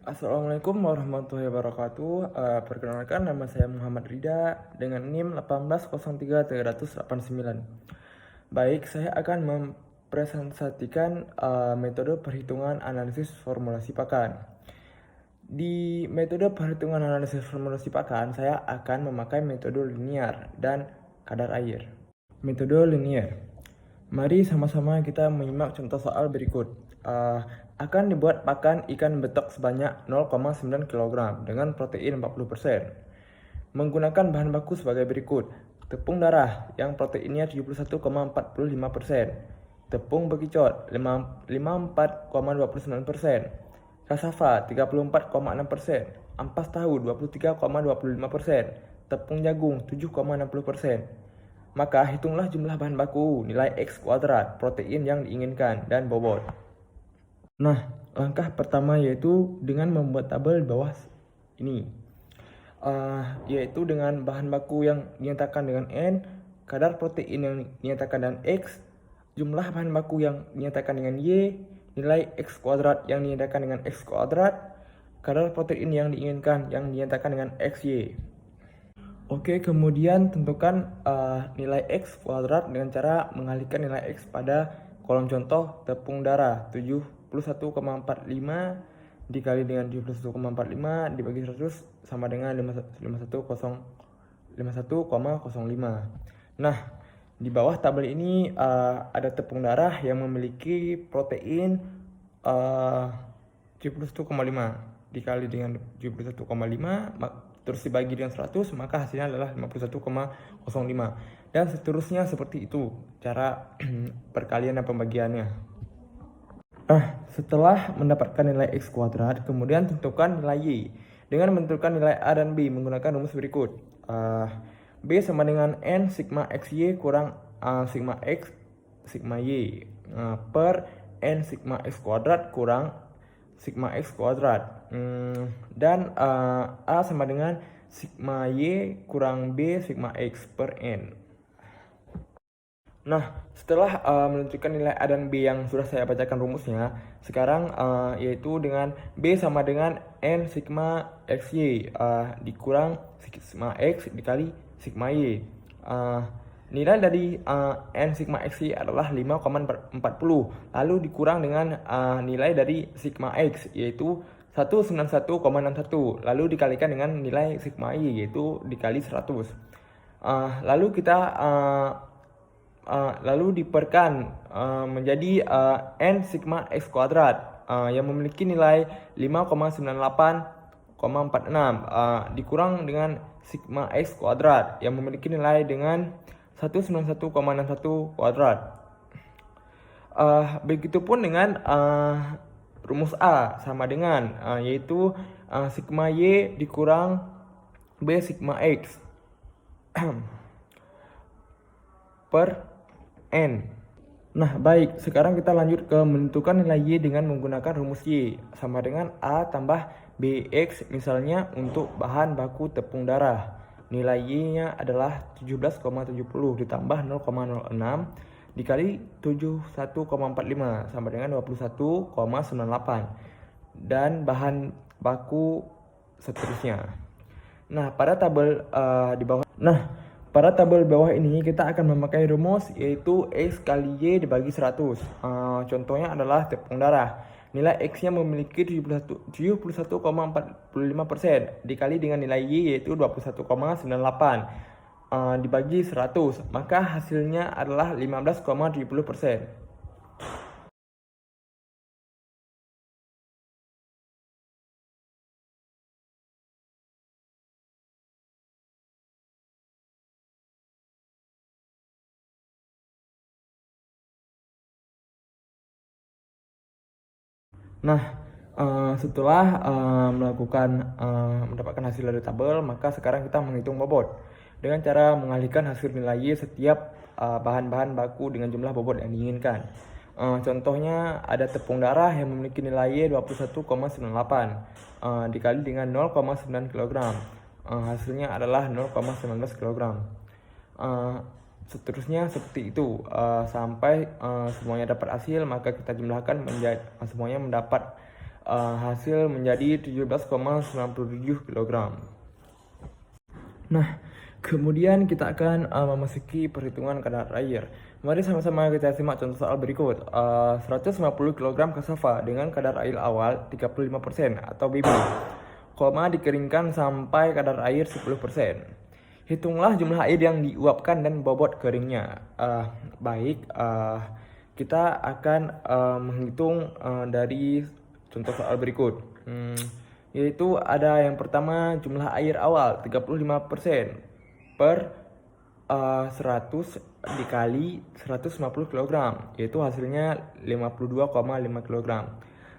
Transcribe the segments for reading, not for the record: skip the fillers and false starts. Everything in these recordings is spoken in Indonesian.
Assalamualaikum warahmatullahi wabarakatuh. Perkenalkan, nama saya Muhammad Rida dengan NIM 1803389. Baik, saya akan mempresentasikan metode perhitungan analisis formulasi pakan. Di metode perhitungan analisis formulasi pakan, saya akan memakai metode linear dan kadar air. Metode linear. Mari sama-sama kita menyimak contoh soal berikut. Akan dibuat pakan ikan betok sebanyak 0,9 kg dengan protein 40%. Menggunakan bahan baku sebagai berikut. Tepung darah yang proteinnya 71,45%. Tepung bekicot 54,29%. Kasava 34,6%. Ampas tahu 23,25%. Tepung jagung 7,60%. Maka hitunglah jumlah bahan baku, nilai X kuadrat, protein yang diinginkan, dan bobot. Nah, langkah pertama yaitu dengan membuat tabel di bawah ini. Yaitu dengan bahan baku yang dinyatakan dengan N, kadar protein yang dinyatakan dengan X, jumlah bahan baku yang dinyatakan dengan Y, nilai X kuadrat yang dinyatakan dengan X kuadrat, kadar protein yang diinginkan yang dinyatakan dengan XY. Oke, kemudian tentukan nilai X kuadrat dengan cara mengalihkan nilai X pada kolom contoh tepung darah 71,45 dikali dengan 71,45 dibagi 100 sama dengan 51,05. Nah, di bawah tabel ini ada tepung darah yang memiliki protein 71,5 dikali dengan 71,5 terus dibagi dengan 100, maka hasilnya adalah 51,05. Dan seterusnya seperti itu cara perkalian dan pembagiannya. Setelah mendapatkan nilai X kuadrat, kemudian tentukan nilai Y dengan menentukan nilai A dan B menggunakan rumus berikut. B sama dengan N sigma XY kurang sigma X sigma Y per N sigma X kuadrat kurang sigma X kuadrat. Dan A sama dengan sigma Y kurang B sigma X per N. Nah, setelah menentukan nilai A dan B yang sudah saya bacakan rumusnya, sekarang yaitu dengan B sama dengan N sigma XY dikurang sigma X dikali sigma Y. Nilai dari N sigma XY adalah 5,40, lalu dikurang dengan nilai dari sigma X yaitu 191,61, lalu dikalikan dengan nilai sigma Y yaitu dikali 100. Lalu diperkan menjadi N sigma X kuadrat yang memiliki nilai 5,98,46 dikurang dengan sigma X kuadrat yang memiliki nilai dengan 191,61 kuadrat. Begitupun dengan rumus A sama dengan yaitu sigma Y dikurang B sigma X per N. Nah, baik, sekarang kita lanjut ke menentukan nilai Y dengan menggunakan rumus Y sama dengan A tambah BX misalnya untuk bahan baku tepung darah. Nilai Y-nya adalah 17,70 ditambah 0,06 dikali 71,45 sama dengan 21,98 dan bahan baku seterusnya. Nah, pada tabel pada tabel bawah ini kita akan memakai rumus yaitu X kali Y dibagi 100. Contohnya adalah tepung darah. Nilai X-nya memiliki 71,45% dikali dengan nilai Y yaitu 21,98 dibagi 100, maka hasilnya adalah 15,70%. Nah, setelah mendapatkan hasil dari tabel, maka sekarang kita menghitung bobot dengan cara mengalihkan hasil nilai Y setiap bahan-bahan baku dengan jumlah bobot yang diinginkan. Contohnya ada tepung darah yang memiliki nilai Y 21,98 dikali dengan 0,9 kg. Hasilnya adalah 0,19 kg. Seterusnya seperti itu sampai semuanya dapat hasil, maka kita jumlahkan semuanya mendapat hasil menjadi 17,97 kg. Nah, kemudian kita akan memasuki perhitungan kadar air. Mari sama-sama kita simak contoh soal berikut. 150 kg cassava dengan kadar air awal 35% atau BB, dikeringkan sampai kadar air 10%. Hitunglah jumlah air yang diuapkan dan bobot keringnya. Kita akan menghitung dari contoh soal berikut. Yaitu ada yang pertama jumlah air awal 35% per 100 dikali 150 kg, yaitu hasilnya 52,5 kg.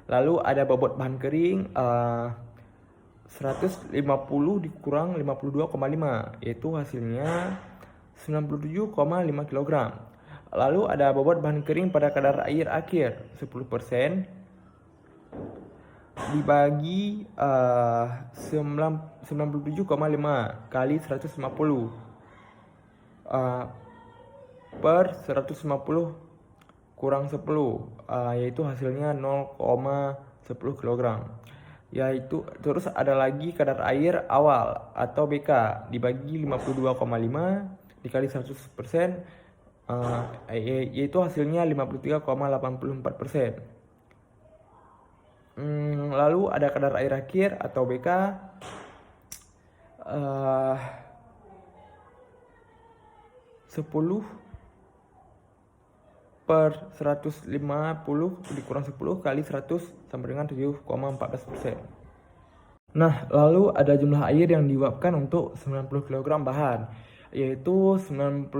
Lalu ada bobot bahan kering 150 dikurang 52,5, yaitu hasilnya 97,5 kg. Lalu ada bobot bahan kering pada kadar air akhir 10% dibagi 97,5 kali 150 per 150 kurang 10, yaitu hasilnya 0,10 kg. Yaitu terus ada lagi kadar air awal atau BK dibagi 52,5 dikali 100%, yaitu hasilnya 53,84%. Lalu ada kadar air akhir atau BK uh, 10 per 150 dikurang 10 kali 100 sama dengan 7,14%. Nah, lalu ada jumlah air yang diuapkan untuk 90 kg bahan, yaitu 97,5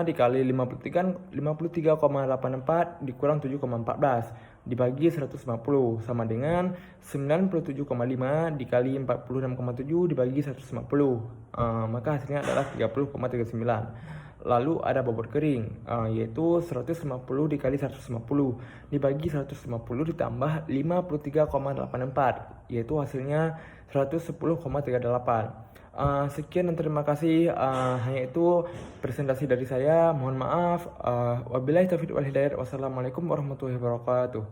dikali 53,84 dikurang 7,14 dibagi 150 sama dengan 97,5 dikali 46,7 dibagi 150, maka hasilnya adalah 30,39. Lalu ada bobot kering, yaitu 150 dikali 150 dibagi 150 ditambah 53,84, yaitu hasilnya 110,38. Sekian dan terima kasih. Hanya itu presentasi dari saya. Mohon maaf. Wabillahi taufiq wal hidayah. Wassalamualaikum warahmatullahi wabarakatuh.